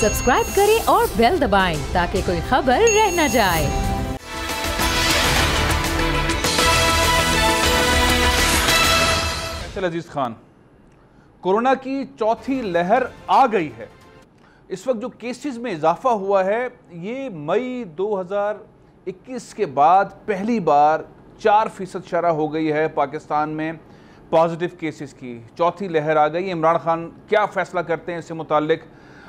Subscribe करें और bell दबाएं ताकि कोई खबर रह न जाए। अजीज खान, कोरोना की चौथी लहर आ गई है। इस वक्त जो केसेस में इजाफा हुआ है ये मई 2021 के बाद पहली बार 4% शरह हो गई है पाकिस्तान में पॉजिटिव केसेस की। चौथी लहर आ गई। इमरान खान क्या फैसला करते हैं इससे मुताल्लिक?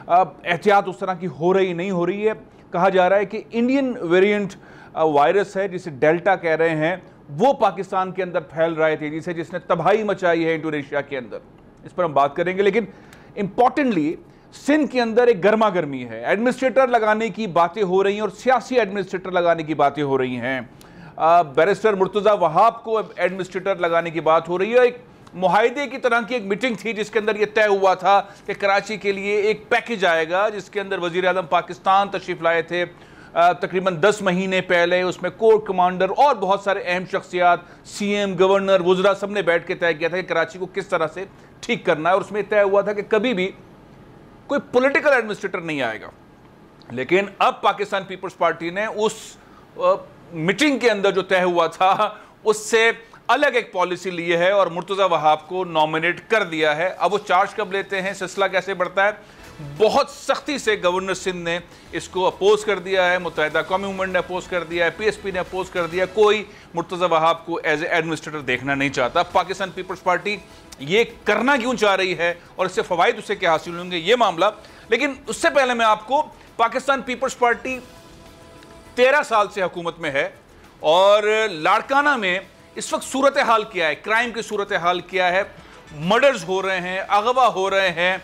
एहतियात उस तरह की हो रही नहीं हो रही है। कहा जा रहा है कि इंडियन वेरिएंट वायरस है जिसे डेल्टा कह रहे हैं, वो पाकिस्तान के अंदर फैल रहा है तेजी से, जिसने तबाही मचाई है इंडोनेशिया के अंदर। इस पर हम बात करेंगे, लेकिन इंपॉर्टेंटली सिंध के अंदर एक गर्मा गर्मी है। एडमिनिस्ट्रेटर लगाने की बातें हो रही हैं और सियासी एडमिनिस्ट्रेटर लगाने की बातें हो रही हैं। बैरिस्टर मुर्तजा वहाब को एडमिनिस्ट्रेटर लगाने की बात हो रही है। एक मुआहदे की तरह की एक मीटिंग थी जिसके अंदर यह तय हुआ था कि कराची के लिए एक पैकेज आएगा, जिसके अंदर वजीर आज़म पाकिस्तान तशरीफ लाए थे तकरीबन 10 महीने पहले। उसमें कोर कमांडर और बहुत सारे अहम शख्सियात, CM, गवर्नर, वुज़रा, सब ने बैठ के तय किया था कि कराची को किस तरह से ठीक करना है। और उसमें तय हुआ था कि कभी भी कोई पॉलिटिकल एडमिनिस्ट्रेटर नहीं आएगा। लेकिन अब पाकिस्तान पीपल्स पार्टी ने उस मीटिंग के अंदर जो तय हुआ था उससे अलग एक पॉलिसी ली है और मुर्तजा वहाब को नॉमिनेट कर दिया है। अब वो चार्ज कब लेते हैं, सिलसिला कैसे बढ़ता है, बहुत सख्ती से गवर्नर सिंध ने इसको अपोज कर दिया है, मुत्तहिदा कौमी मूवमेंट ने अपोज कर दिया है, PSP ने अपोज कर दिया। कोई मुर्तजा वहाब को एज ए एडमिनिस्ट्रेटर देखना नहीं चाहता। पाकिस्तान पीपल्स पार्टी ये करना क्यों चाह रही है और इससे फवाइद उससे क्या हासिल होंगे, ये मामला। लेकिन उससे पहले मैं आपको, पाकिस्तान पीपल्स पार्टी 13 साल से हुकूमत में है और लाड़काना में इस वक्त सूरत हाल क्या है, क्राइम की सूरत हाल क्या है। मर्डर्स हो रहे हैं, अगवा हो रहे हैं,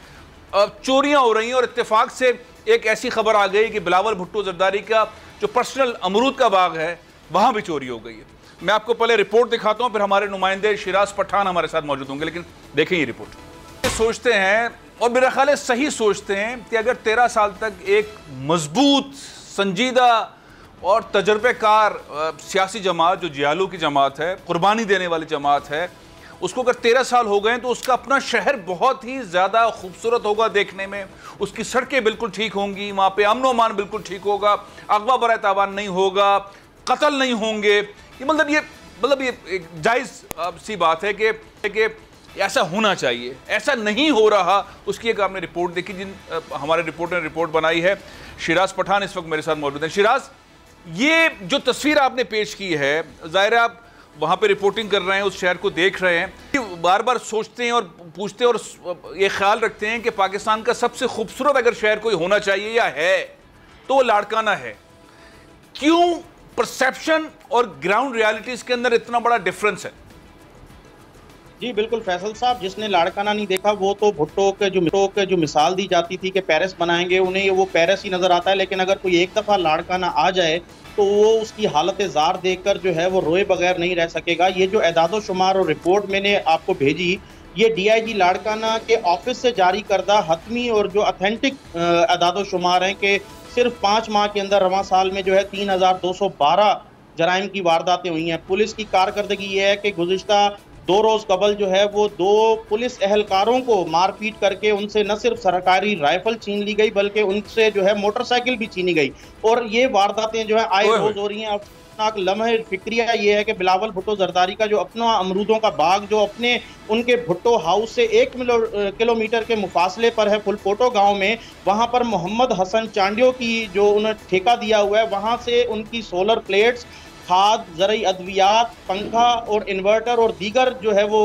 चोरियां हो रही हैं। और इत्तेफाक से एक ऐसी खबर आ गई कि बिलावल भुट्टो जरदारी का जो पर्सनल अमरूद का बाग है वहां भी चोरी हो गई है। मैं आपको पहले रिपोर्ट दिखाता हूं, फिर हमारे नुमाइंदे शिराज पठान हमारे साथ मौजूद होंगे। लेकिन देखें ये रिपोर्ट। सोचते हैं और मेरा ख्याल है सही सोचते हैं कि अगर 13 साल तक एक मजबूत, संजीदा और तजर्बेकार सियासी जमात जो जियालू की जमात है, कुर्बानी देने वाली जमात है, उसको अगर 13 साल हो गए तो उसका अपना शहर बहुत ही ज़्यादा खूबसूरत होगा देखने में। उसकी सड़कें बिल्कुल ठीक होंगी, वहाँ पे अमन अमान बिल्कुल ठीक होगा, अगवा बराए तावान नहीं होगा, कत्ल नहीं होंगे। ये मतलब ये एक जायज़ सी बात है कि ऐसा होना चाहिए। ऐसा नहीं हो रहा, उसकी एक आपने रिपोर्ट देखी, हमारे रिपोर्टर ने रिपोर्ट बनाई है। शिराज पठान इस वक्त मेरे साथ मौजूद हैं। शिराज, ये जो तस्वीर आपने पेश की है, ज़ाहिर है आप वहाँ पे रिपोर्टिंग कर रहे हैं, उस शहर को देख रहे हैं, बार बार सोचते हैं और पूछते हैं और ये ख्याल रखते हैं कि पाकिस्तान का सबसे खूबसूरत अगर शहर कोई होना चाहिए या है तो वो लाड़काना है। क्यों परसेप्शन और ग्राउंड रियलिटीज़ के अंदर इतना बड़ा डिफरेंस है? जी बिल्कुल फैसल साहब, जिसने लाड़काना नहीं देखा वो तो भुट्टो के जो मिसाल दी जाती थी कि पेरिस बनाएंगे, उन्हें वो पेरिस ही नज़र आता है। लेकिन अगर कोई एक दफ़ा लाड़काना आ जाए तो वो उसकी हालत ज़ार देखकर जो है वो रोए बगैर नहीं रह सकेगा। ये जो एदादो शुमार और रिपोर्ट मैंने आपको भेजी, ये DIG लाड़काना के ऑफिस से जारी करदा हतमी और जो अथेंटिक एदादो शुमार हैं कि सिर्फ 5 माह के अंदर रवां साल में जो है 3212 जराइम की वारदातें हुई हैं। पुलिस की कारकर्दगी ये है कि गुज़िश्ता 2 रोज़ कबल जो है वो 2 पुलिस एहलकारों को मारपीट करके उनसे न सिर्फ सरकारी राइफल छीन ली गई बल्कि उनसे जो है मोटरसाइकिल भी छीनी गई। और ये वारदातें जो है आए रोज हो रही हैं। अफसोसनाक लम्हे फिक्रिया ये है कि बिलावल भुट्टो जरदारी का जो अपना अमरूदों का बाग जो अपने उनके भुट्टो हाउस से 1 किलोमीटर के मुफासले पर है, फुलपोटो गाँव में, वहाँ पर मोहम्मद हसन चांडियो की जो उन्हें ठेका दिया हुआ है, वहाँ से उनकी सोलर प्लेट्स, खाद, ज़रूरी अद्वियात, पंखा और इन्वर्टर और दीगर जो है वो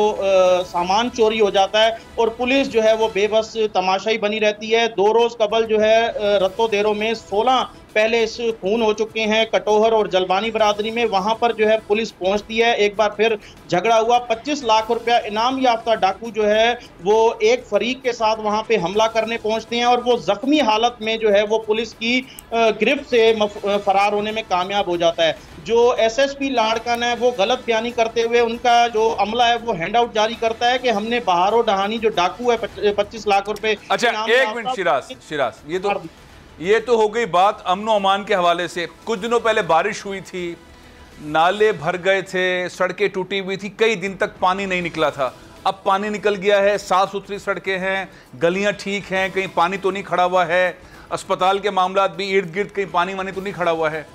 सामान चोरी हो जाता है। और पुलिस जो है वो बेबस तमाशाई बनी रहती है। 2 रोज़ कबल जो है रत्तो देरो में 16 पहले इस खून हो चुके हैं कटोहर और जलबानी बरादरी में। वहाँ पर जो है पुलिस पहुँचती है, एक बार फिर झगड़ा हुआ। 25 लाख रुपया इनाम याफ्ता डाकू जो है वो एक फरीक के साथ वहाँ पे हमला करने पहुँचते हैं और वो जख्मी हालत में जो है वो पुलिस की गिरफ्त से फरार होने में कामयाब हो जाता है। जो SSP लाड़काना है वो गलत बयानी करते हुए उनका जो अमला है वो हैंड आउट जारी करता है कि हमने बहारो डहानी जो डाकू है 25 लाख रुपए। अच्छा एक मिनट शिराज, ये तो हो गई बात अमन अमान के हवाले से। कुछ दिनों पहले बारिश हुई थी, नाले भर गए थे, सड़कें टूटी हुई थी, कई दिन तक पानी नहीं निकला था। अब पानी निकल गया है, साफ सुथरी सड़कें हैं, गलियां ठीक हैं, कहीं पानी तो नहीं खड़ा हुआ है। अस्पताल के मामला भी इर्द गिर्द कहीं पानी वानी तो नहीं खड़ा हुआ है?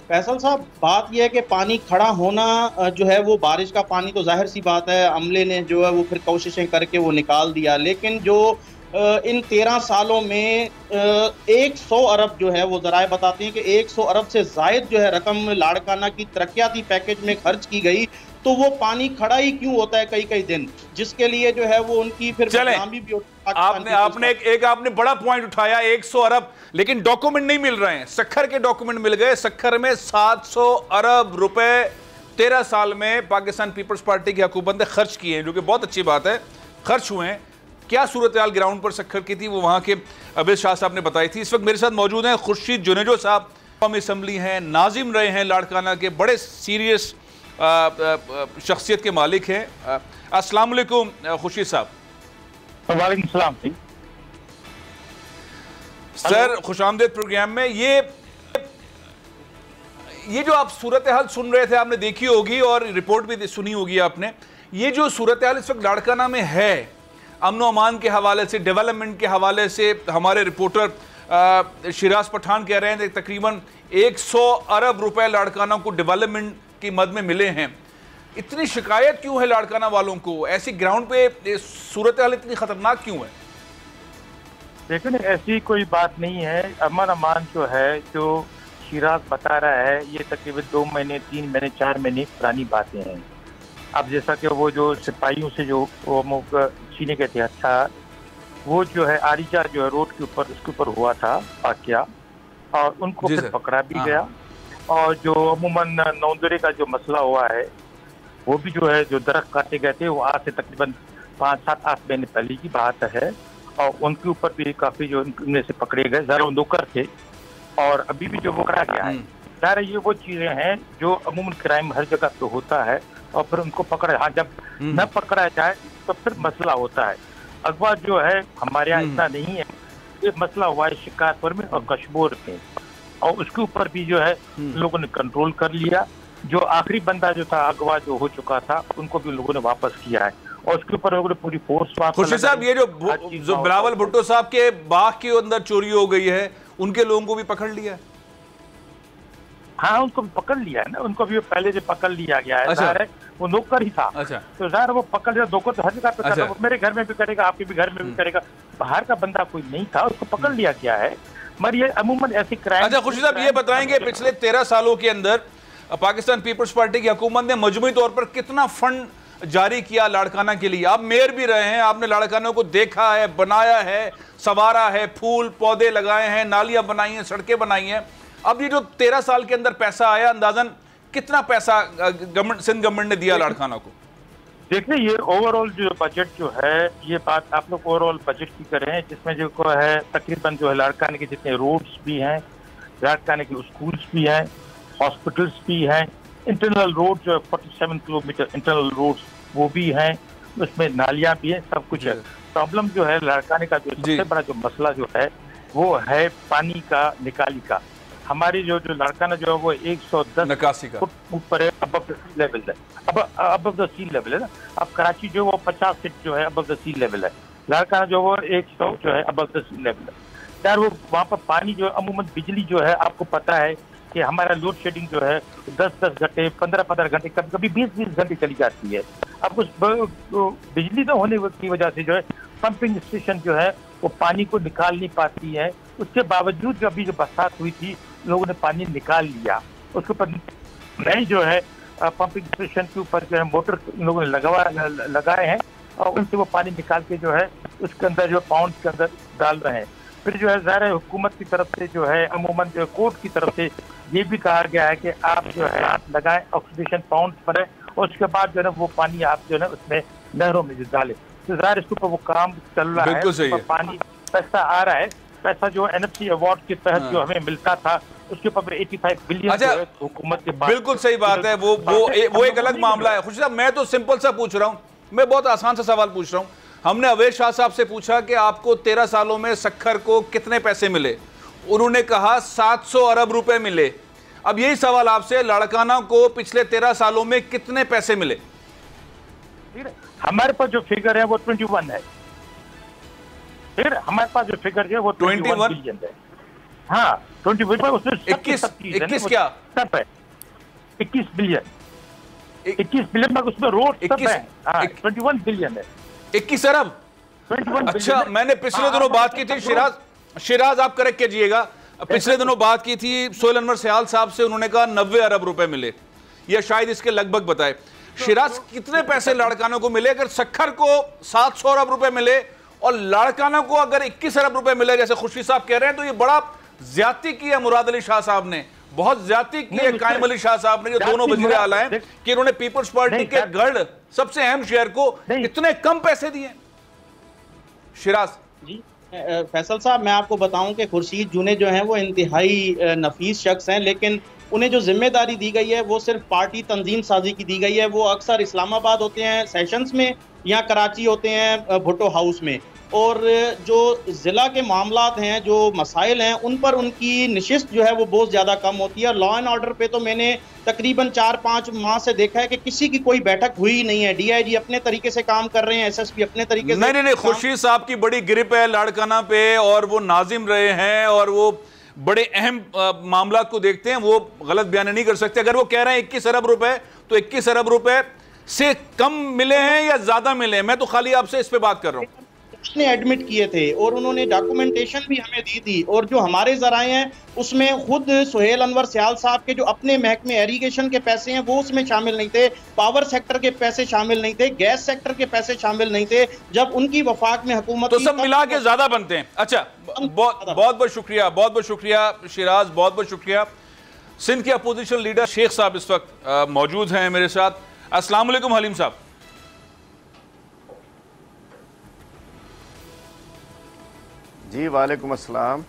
फैसल साहब, बात यह है कि पानी खड़ा होना जो है वो बारिश का पानी तो जाहिर सी बात है, अमले ने जो है वो फिर कोशिशें करके वो निकाल दिया, लेकिन जो इन 13 सालों में 100 अरब जो है वो जराए बताते हैं कि 100 अरब से जायद जो है रकम लाड़काना की तरक्याती पैकेज में खर्च की गई, तो वो पानी खड़ा ही क्यों होता है कई कई दिन, जिसके लिए जो है वो उनकी फिर बदनामी भी आपने बड़ा पॉइंट उठाया 100 अरब, लेकिन डॉक्यूमेंट नहीं मिल रहे हैं। सखर के डॉक्यूमेंट मिल गए। सखर में 700 अरब रुपए 13 साल में पाकिस्तान पीपल्स पार्टी की हुकूमत ने खर्च किए हैं, जो कि बहुत अच्छी बात है, खर्च हुए हैं। क्या सूरत हाल ग्राउंड पर सखर की थी वो वहां के अबेद शाह साहब ने बताई थी। इस वक्त मेरे साथ मौजूद हैं खुर्शीद जुनेजो साहब, कौमी असम्बली हैं, नाजिम रहे हैं लाड़काना के, बड़े सीरियस शख्सियत के मालिक हैं। अस्सलाम वालेकुम खुर्शीद साहब। वालेकुम सलाम सर, खुशामदीद प्रोग्राम में। ये जो आप सूरत हाल सुन रहे थे, आपने देखी होगी और रिपोर्ट भी सुनी होगी आपने, ये जो सूरत हाल इस वक्त लाड़काना में है, अमन अमान के हवाले से, डेवलपमेंट के हवाले से, हमारे रिपोर्टर शिराज पठान कह रहे हैं तकरीबन 100 अरब रुपए लाड़काना को डेवलपमेंट की मद में मिले हैं। इतनी शिकायत क्यों है लाड़काना वालों को? ऐसी ग्राउंड पे सूरत हाल इतनी खतरनाक क्यों है? लेकिन ऐसी कोई बात नहीं है। अमन अमान जो है, जो शिराज बता रहा है, ये तकरीबन 2 महीने 3 महीने 4 महीने पुरानी बातें हैं। अब जैसा कि वो जो सिपाहियों से जो वो छीने गए थे, अच्छा वो जो है आरिजा जो है रोड के ऊपर, उसके ऊपर हुआ था वाकया, और उनको फिर पकड़ा भी गया। और जो अमूमन नौंदरे का जो मसला हुआ है, वो भी जो है जो दरख्त काटे गए थे, वो आज से तकरीबन 5, 7, 8 महीने पहले की बात है, और उनके ऊपर भी काफी जो उनमें से पकड़े गए, जरा नौकर थे, और अभी भी जो पकड़ा गया है। सारे ये वो चीजें हैं जो अमूमन क्राइम हर जगह पे होता है, और फिर उनको पकड़ा, हाँ जब न पकड़ा जाए तो फिर मसला होता है। अगवा जो है हमारे यहाँ इतना नहीं है, ये मसला हुआ है शिकारपुर में और कशबोर में, और उसके ऊपर भी जो है लोगों ने कंट्रोल कर लिया। जो आखिरी बंदा जो था अगवा जो हो चुका था, उनको भी लोगों ने वापस किया है, और उसके ऊपर लोगों ने पूरी फोर्स वापस। खुर्शीद साहब, ये जो बिलावल भुट्टो साहब के बाग के अंदर चोरी हो गई है, उनके लोगों को भी पकड़ लिया है? हाँ, उनको भी पकड़ लिया है ना, उनको भी पहले से पकड़ लिया गया है। अच्छा। वो नौकर ही था। अच्छा। तो ज़ाहिर वो पकड़ लिया, नौकर तो हर जगह पे करता, मेरे घर में भी करेगा, आपके भी घर में भी करेगा, बाहर का बंदा कोई नहीं था, उसको पकड़ लिया गया है। मगर ये अमूमन ऐसी क्राइम। अच्छा खुर्शीद साहब, ये बताएंगे पिछले 13 सालों के अंदर पाकिस्तान पीपल्स पार्टी की हुकूमत ने मजमूई तौर पर कितना फंड जारी किया लाड़काना के लिए? आप मेयर भी रहे हैं, आपने लाड़काना को देखा है, बनाया है, संवारा है, फूल पौधे लगाए हैं, नालियां बनाई हैं, सड़कें बनाई हैं। अब ये जो 13 साल के अंदर पैसा आया, अंदाजन कितना पैसा गवर्नमेंट, सिंध गवर्नमेंट ने दिया लाड़काना को? देखिए, ये ओवरऑल जो बजट जो है, ये बात आप लोग ओवरऑल बजट की करें, जिसमें जो है तकरीबन जो है लाड़काने के जितने रोड्स भी हैं, लाड़काने के स्कूल्स भी हैं, हॉस्पिटल्स भी हैं, इंटरनल रोड जो है 47 किलोमीटर इंटरनल रोड्स वो भी हैं, उसमें नालियां भी हैं, सब कुछ है। प्रॉब्लम जो है लाड़काने का जो सबसे बड़ा जो मसला जो है वो है पानी का, निकाली का। हमारी जो लाड़काना जो है वो 110 फुट ऊपर है, अबव द सी लेवल है, अबव द सी लेवल है ना। अब कराची जो वो 50 फीट जो है अबव द सी लेवल है, लाड़काना जो वो 100 जो है अबव द सी लेवल है। यार वो वहाँ पर पानी जो अमूमन बिजली जो है, आपको पता है कि हमारा लोड शेडिंग जो है 10-10 घंटे, 15-15 घंटे, कभी कभी 20-20 घंटे चली जाती है। अब उस बिजली न होने की वजह से जो है पंपिंग स्टेशन जो है वो पानी को निकाल नहीं पाती है। उसके बावजूद जो अभी जो बरसात हुई थी, लोगों ने पानी निकाल लिया, उसके ऊपर नए जो है पंपिंग स्टेशन के ऊपर जो है मोटर लोगों ने लगाए हैं, और उनसे वो पानी निकाल के जो है उसके अंदर जो पाउंड के अंदर डाल रहे हैं। फिर जो है ज़ाहिर हुकूमत की तरफ से जो है अमूमन जो कोर्ट की तरफ से ये भी कहा गया है कि आप जो है लगाएं ऑक्सीडेशन पाउंड पर है, और उसके बाद जो है वो पानी आप जो है उसमें नहरों में जो डालें। तो ज़ाहिर इसके ऊपर वो काम चल रहा है, पानी पैसा आ रहा है, पैसा जो NFC अवार्ड के तहत जो हमें मिलता था उसके ऊपर 85 बिलियन हुकूमत के पास। बिल्कुल सही बात है, वो एक अलग मामला है। खुर्शीद साहब, मैं तो सिंपल सा पूछ रहा हूँ, मैं बहुत आसान सा सवाल पूछ रहा हूँ। हमने अवैध शाह साहब से पूछा कि आपको 13 सालों में सखर को कितने पैसे मिले, उन्होंने कहा 700 अरब रुपए मिले। अब यही सवाल आपसे, लाड़काना को पिछले 13 सालों में कितने पैसे मिले? हमारे पास जो फिगर है वो 21 है, फिर हमारे पास जो फिगर है वो 21 बिलियन है। हाँ 21 पर उसमें 21 क्या 21 बिलियन पर उसमें रोड सब है। 21 बिलियन है, 21 अरब। अच्छा, मैंने पिछले दिनों बात की थी, शिराज आप करेक्ट कीजिएगा, पिछले दिनों बात की थी सोहेल अनवर सयाल साहब से, उन्होंने कहा 90 अरब रुपए मिले, या शायद इसके लगभग बताए। शिराज कितने पैसे लाड़काना को मिले? अगर सखर को 700 अरब रुपए मिले और लाड़काना को अगर 21 अरब रुपए मिले, जैसे खुर्शीद साहब कह रहे हैं, तो ये बड़ा ज्यादती की है मुराद अली शाह साहब ने, बहुत ज्यादती की है कायम अली शाह साहब ने, जो दोनों वजीर आला हैं, कि उन्होंने पीपल्स पार्टी के गढ़ सबसे अहम शहर को इतने कम पैसे दिए। शिराज जी फैसल साहब, मैं आपको बताऊं कि खुर्शीद जुने जो हैं वो इंतहाई नफीस शख्स हैं, लेकिन उन्हें जो जिम्मेदारी दी गई है वो सिर्फ पार्टी तंजीम साजी की दी गई है। वो अक्सर इस्लामाबाद होते हैं सेशंस में या कराची होते हैं भुट्टो हाउस में, और जो ज़िला के मामलात हैं, जो मसाइल हैं, उन पर उनकी नशिस्त जो है वो बहुत ज़्यादा कम होती है। और लॉ एंड ऑर्डर पे तो मैंने तकरीबन 4-5 माह से देखा है कि किसी की कोई बैठक हुई ही नहीं है। DIG अपने तरीके से काम कर रहे हैं, SSP अपने तरीके से। नहीं, खुर्शीद साहब की बड़ी ग्रिप है लाड़काना पे, और वो नाजिम रहे हैं और वो बड़े अहम मामला को देखते हैं, वो गलत बयान नहीं कर सकते। अगर वो कह रहे हैं 21 अरब रुपए, तो 21 अरब रुपए से कम मिले हैं या ज्यादा मिले हैं? मैं तो खाली आपसे इस पे बात कर रहा हूं। उसने एडमिट किए थे और उन्होंने डॉक्यूमेंटेशन भी हमें दी थी, और जो हमारे जराए हैं उसमें खुद सोहेल अनवर सयाल साहब के जो अपने महकमे इरिगेशन के पैसे हैं वो उसमें शामिल नहीं थे, पावर सेक्टर के पैसे शामिल नहीं थे, गैस सेक्टर के पैसे शामिल नहीं थे जब उनकी वफाक में हुकूमत। तो सब मिला के ज्यादा बनते हैं। अच्छा, बहुत बहुत शुक्रिया, बहुत बहुत शुक्रिया शिराज, बहुत बहुत शुक्रिया। सिंध के अपोजिशन लीडर शेख साहब इस वक्त मौजूद हैं मेरे साथ। अस्सलाम वालेकुम हलीम साहब। जी वालेकुम अस्सलाम।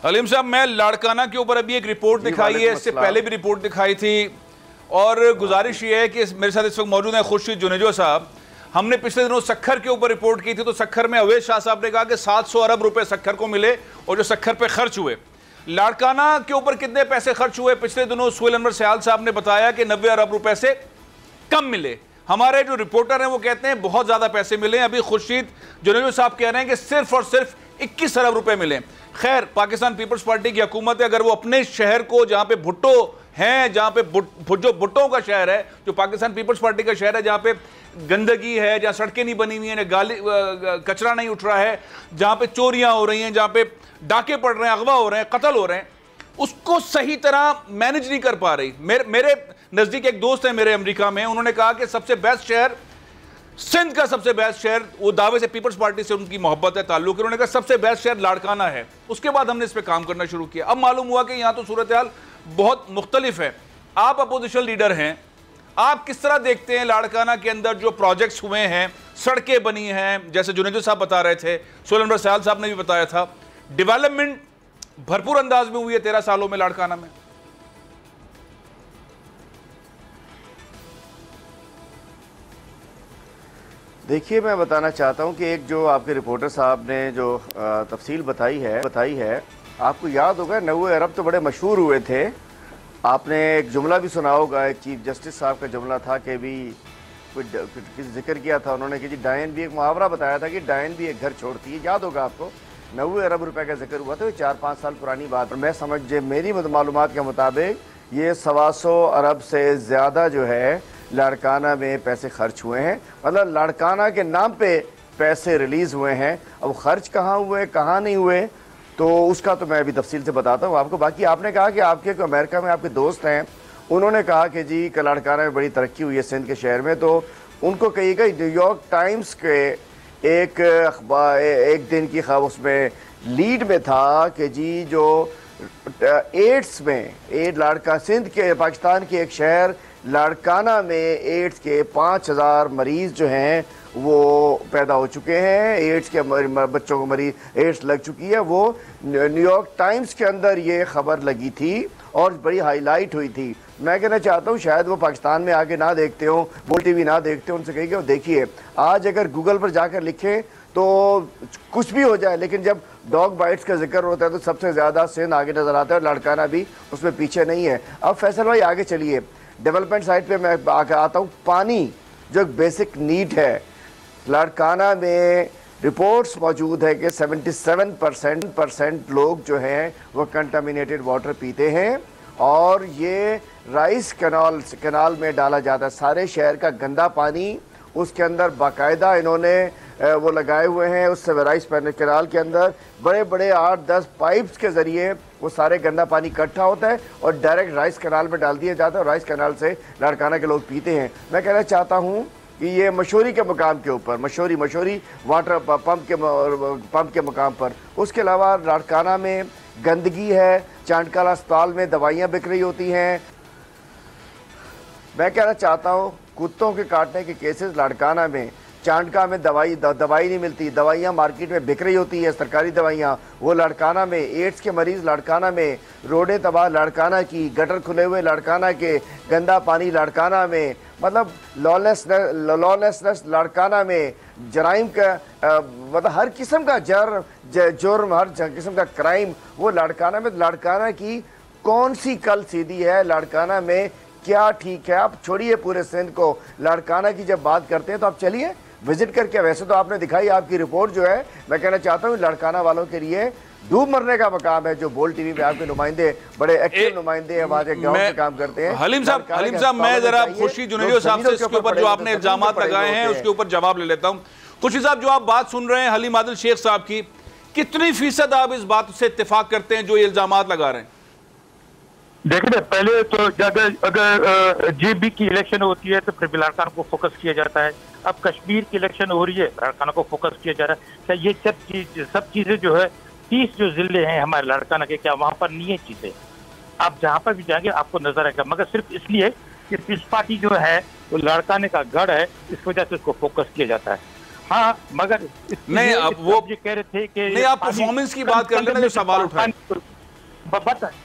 हलीम साहब, मैं लाड़काना के ऊपर अभी एक रिपोर्ट दिखाई है, इससे पहले भी रिपोर्ट दिखाई थी, और गुजारिश ये है कि मेरे साथ इस वक्त मौजूद है खुर्शीद जुनेजो साहब। हमने पिछले दिनों सखर के ऊपर रिपोर्ट की थी, तो सखर में अवैध शाह साहब ने कहा कि 700 अरब रुपए सखर को मिले, और जो सखर पे खर्च हुए। लाड़काना के ऊपर कितने पैसे खर्च हुए? पिछले दिनों सोहेल अनवर सयाल साहब ने बताया कि 90 अरब रुपए से कम मिले। हमारे जो रिपोर्टर हैं वो कहते हैं बहुत ज्यादा पैसे मिले। अभी खुर्शीद जुनेजो साहब कह रहे हैं कि सिर्फ और सिर्फ 21 अरब रुपए मिले। खैर, पाकिस्तान पीपल्स पार्टी की हुकूमत है, अगर वो अपने शहर को, जहां पे भुट्टो हैं, जहां पे जो भुट्टो का शहर है, जो पाकिस्तान पीपल्स पार्टी का शहर है, जहां पे गंदगी है, जहां सड़कें नहीं बनी हुई हैं, कचरा नहीं उठ रहा है, जहां पे चोरियां हो रही हैं, जहां पे डाके पड़ रहे हैं, अगवा हो रहे हैं, कत्ल हो रहे हैं, उसको सही तरह मैनेज नहीं कर पा रही। मेरे नजदीक एक दोस्त है मेरे अमेरिका में, उन्होंने कहा कि सबसे बेस्ट शहर, सिंध का सबसे बेस्ट शहर, वो दावे से पीपल्स पार्टी से उनकी मोहब्बत है, ताल्लुक है, उन्होंने कहा सबसे बेस्ट शहर लाड़काना है। उसके बाद हमने इस पर काम करना शुरू किया। अब मालूम हुआ कि यहाँ तो सूरत हाल बहुत मुख्तलिफ है। आप अपोजिशन लीडर हैं, आप किस तरह देखते हैं लाड़काना के अंदर जो प्रोजेक्ट्स हुए हैं, सड़कें बनी हैं, जैसे जुनेजो साहब बता रहे थे, सोहेल अनवर सयाल साहब ने भी बताया था, डेवलपमेंट भरपूर अंदाज में हुई है 13 सालों में लाड़काना में? देखिए, मैं बताना चाहता हूं कि एक जो आपके रिपोर्टर साहब ने जो तफसील बताई है, आपको याद होगा 90 अरब तो बड़े मशहूर हुए थे। आपने एक जुमला भी सुना होगा, एक चीफ जस्टिस साहब का जुमला था कि भी कुछ जिक्र किया था उन्होंने कि जी डायन भी, एक मुहावरा बताया था कि डायन भी एक घर छोड़ती है, याद होगा आपको। 90 अरब रुपए का जिक्र हुआ था, 4-5 साल पुरानी बात। मैं मेरी मालूमात के मुताबिक ये 125 अरब से ज़्यादा जो है लाड़काना में पैसे खर्च हुए हैं, मतलब लाड़काना के नाम पे पैसे रिलीज़ हुए हैं। अब खर्च कहाँ हुए, कहाँ नहीं हुए, तो उसका तो मैं अभी तफसील से बताता हूँ आपको। बाकी आपने कहा कि आपके अमेरिका में आपके दोस्त हैं, उन्होंने कहा कि जी लाड़काना में बड़ी तरक्की हुई है सिंध के शहर में, तो उनको कहिएगा न्यूयॉर्क टाइम्स के एक अखबार एक दिन की खबर उसमें लीड में था कि जी जो एड्स में लाड़का सिंध के पाकिस्तान के एक शहर लाड़काना में एड्स के 5000 मरीज जो हैं वो पैदा हो चुके हैं, एड्स के बच्चों को मरीज एड्स लग चुकी है। वो न्यूयॉर्क टाइम्स के अंदर ये खबर लगी थी और बड़ी हाईलाइट हुई थी। मैं कहना चाहता हूँ शायद वो पाकिस्तान में आके ना देखते हो, वो टीवी ना देखते हो, उनसे कहिए वो देखिए। आज अगर गूगल पर जाकर लिखें तो कुछ भी हो जाए, लेकिन जब डॉग बाइट्स का जिक्र होता है तो सबसे ज़्यादा सिंध आगे नज़र आता है, लाड़काना भी उसमें पीछे नहीं है। अब फैसल भाई आगे चलिए, डेवलपमेंट साइड पे मैं आके आता हूँ। पानी जो एक बेसिक नीड है, लाड़काना में रिपोर्ट्स मौजूद है कि 77% लोग जो हैं वो कंटामिनेटेड वाटर पीते हैं और ये राइस कैनाल में डाला जाता है। सारे शहर का गंदा पानी उसके अंदर बाकायदा इन्होंने वो लगाए हुए हैं। उस राइस कैनाल के अंदर बड़े बड़े 8-10 पाइप्स के ज़रिए वो सारे गंदा पानी इकट्ठा होता है और डायरेक्ट राइस कैनाल में डाल दिया जाता है और राइस कैनाल से लाड़काना के लोग पीते हैं। मैं कहना चाहता हूँ कि ये मशहूरी के मुकाम के ऊपर मशहूरी वाटर पंप के मुकाम पर, उसके अलावा लाड़काना में गंदगी है, चांटकाला अस्पताल में दवाइयाँ बिक रही होती हैं। मैं कहना चाहता हूँ कुत्तों के काटने के केसेस लाड़काना में, चांटका में दवाई नहीं मिलती, दवाइयाँ मार्केट में बिक रही होती है, सरकारी दवाइयाँ, वो लाड़काना में। एड्स के मरीज़ लाड़काना में, रोडें तबाह लाड़काना की, गटर खुले हुए लाड़काना के, गंदा पानी लाड़काना में, मतलब लॉलेसनेस लाड़काना में, जराइम का मतलब हर किस्म का जुर्म, हर किस्म का क्राइम वो लाड़काना में। लाड़काना की कौन सी कल सीधी है? लाड़काना में क्या ठीक है? आप छोड़िए पूरे सिंध को, लाड़काना की जब बात करते हैं तो आप चलिए विजिट करके। वैसे तो आपने दिखाई आपकी रिपोर्ट जो है, मैं कहना चाहता हूँ लाड़काना वालों के लिए डूब मरने का मकाम है। जो बोल टीवी पे आपके नुमाइंदे, बड़े एक्टिव नुमाइंदे हैं, वहाँ गाँव में काम करते हैं। हलीम साहब मैं जरा खुर्शीद जुनैदी साहब से इसके ऊपर जो आपने इल्जामात लगाए हैं उसके ऊपर जवाब ले लेता हूँ। खुर्शीद साहब, जो आप बात सुन रहे हैं हलीम आदिल शेख साहब की, कितनी फीसद आप इस बात से इत्तेफाक करते हैं जो ये इल्जामात लगा रहे हैं? देखिए, पहले तो अगर जेबी की इलेक्शन होती है तो फिर लाड़काना को फोकस किया जाता है। अब कश्मीर की इलेक्शन हो रही है, लाड़काना को फोकस किया जा रहा है। क्या ये सब चीजें जो है 30 जो जिले हैं हमारे लाड़काना के, क्या वहां पर नहीं है चीजें? आप जहां पर भी जाएंगे आपको नजर आएगा, मगर सिर्फ इसलिए कि पीस पार्टी जो है वो लाड़काने का गढ़ है, इस वजह से उसको फोकस किया जाता है। हाँ, मगर नहीं, आप वो ये कह रहे थे कि नहीं, आप परफॉर्मेंस की बात कर लेना, जो सवाल उठाए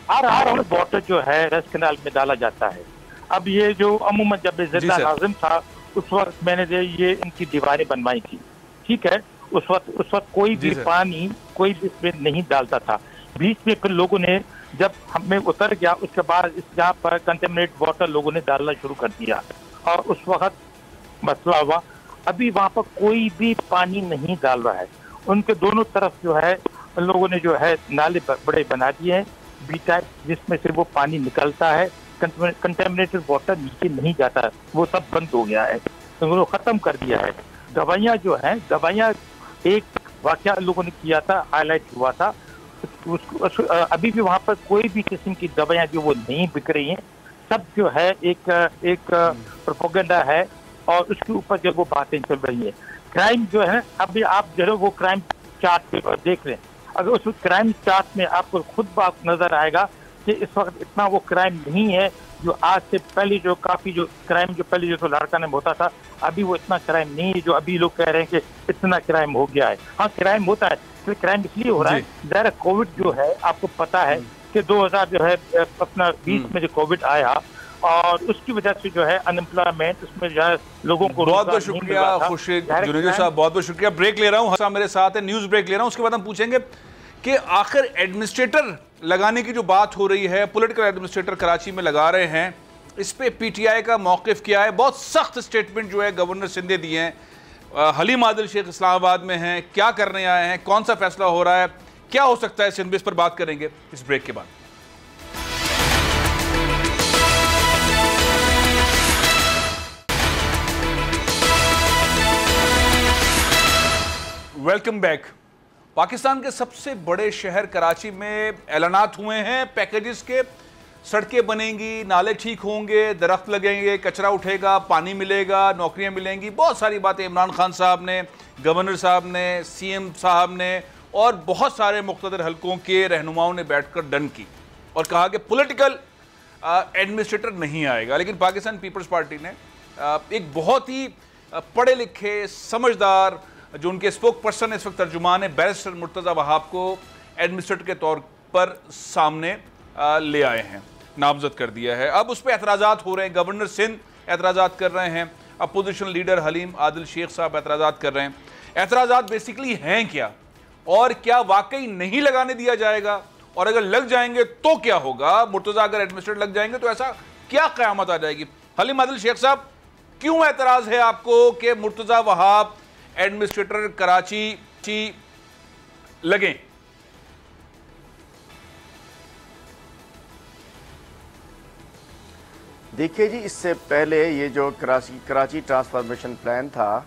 हर वाटर जो है राइस कैनाल में डाला जाता है। अब ये जो अमूमन जब जिला नाजिम था उस वक्त मैंने ये इनकी दीवारें बनवाई थी, ठीक है। उस वक्त कोई भी पानी कोई भी इसमें नहीं डालता था। बीच में फिर लोगों ने जब हमें उतर गया उसके बाद इस यहाँ पर कंटेमिनेट वाटर लोगों ने डालना शुरू कर दिया और उस वक्त मसला हुआ। अभी वहाँ पर कोई भी पानी नहीं डाल रहा है। उनके दोनों तरफ जो है लोगों ने जो है नाले बड़े बना दिए हैं, बी टाइप, जिसमें से वो पानी निकलता है, कंटेमिनेटेड वाटर नीचे नहीं जाता है, वो सब बंद हो गया है, तो उन्होंने खत्म कर दिया है। दवाइयाँ जो हैं, दवाइयाँ एक वाकया लोगों ने किया था, हाईलाइट हुआ था, अभी भी वहाँ पर कोई भी किस्म की दवाइयाँ जो वो नहीं बिक रही हैं, सब जो है एक प्रोपेगेंडा है और उसके ऊपर जो वो बातें चल रही है। क्राइम जो है, अभी आप जो है वो क्राइम चार्ट पे देख रहे हैं, अगर उस क्राइम चार्ट में आपको खुद बात नजर आएगा कि इस वक्त इतना वो क्राइम नहीं है जो आज से पहले जो काफी जो क्राइम जो पहले जो लाड़काना में होता था, अभी वो इतना क्राइम नहीं है जो अभी लोग कह रहे हैं कि इतना क्राइम हो गया है। हाँ, क्राइम होता है, तो क्राइम इसलिए हो रहा है, ज़ाहिर कोविड जो है आपको पता है कि 2000 जो है अपना 20 में जो कोविड आया और उसकी वजह से जो है अनएम्प्लॉयमेंट, उसमें जो है लोगों को बहुत बहुत शुक्रिया खुर्शीद जुनैदी साहब, बहुत बहुत शुक्रिया। ब्रेक ले रहा हूँ, मेरे साथ है, न्यूज़ ब्रेक ले रहा हूँ। उसके बाद हम पूछेंगे कि आखिर एडमिनिस्ट्रेटर लगाने की जो बात हो रही है, पॉलिटिकल एडमिनिस्ट्रेटर कराची में लगा रहे हैं, इस पे पीटीआई का मौक़िफ़ क्या है। बहुत सख्त स्टेटमेंट जो है गवर्नर सिंध ने दिए हैं। हलीम आदिल शेख इस्लामाबाद में हैं, क्या करने आए हैं, कौन सा फैसला हो रहा है, क्या हो सकता है सिंध में, इस पर बात करेंगे इस ब्रेक के बाद। Welcome back. पाकिस्तान के सबसे बड़े शहर कराची में ऐलानात हुए हैं पैकेजेस के, सड़कें बनेंगी, नाले ठीक होंगे, दरख्त लगेंगे, कचरा उठेगा, पानी मिलेगा, नौकरियां मिलेंगी, बहुत सारी बातें इमरान खान साहब ने, गवर्नर साहब ने, सीएम साहब ने और बहुत सारे मुख्तदर हलकों के रहनुमाओं ने बैठकर डन की और कहा कि पॉलिटिकल एडमिनिस्ट्रेटर नहीं आएगा। लेकिन पाकिस्तान पीपल्स पार्टी ने एक बहुत ही पढ़े लिखे, समझदार, जो उनके स्पोक पर्सन इस वक्त तर्जुमान है, बैरिस्टर मुर्तज़ा वहाब को एडमिनिस्ट्रेटर के तौर पर सामने ले आए हैं, नामजद कर दिया है। अब उस पर एतराज़ात हो रहे हैं, गवर्नर सिंध एतराज़ात कर रहे हैं, अपोजिशन लीडर हलीम आदिल शेख साहब एतराज़ात कर रहे हैं। एतराज़ात बेसिकली हैं क्या, और क्या वाकई नहीं लगाने दिया जाएगा, और अगर लग जाएंगे तो क्या होगा? मुर्तज़ा अगर एडमिनिस्ट्रेटर लग जाएंगे तो ऐसा क्या क़यामत आ जाएगी? हलीम आदिल शेख साहब, क्यों एतराज़ है आपको कि मुर्तज़ा वहाब एडमिनिस्ट्रेटर कराची लगें। देखिए जी, इससे पहले ये जो कराची ट्रांसफॉर्मेशन प्लान था,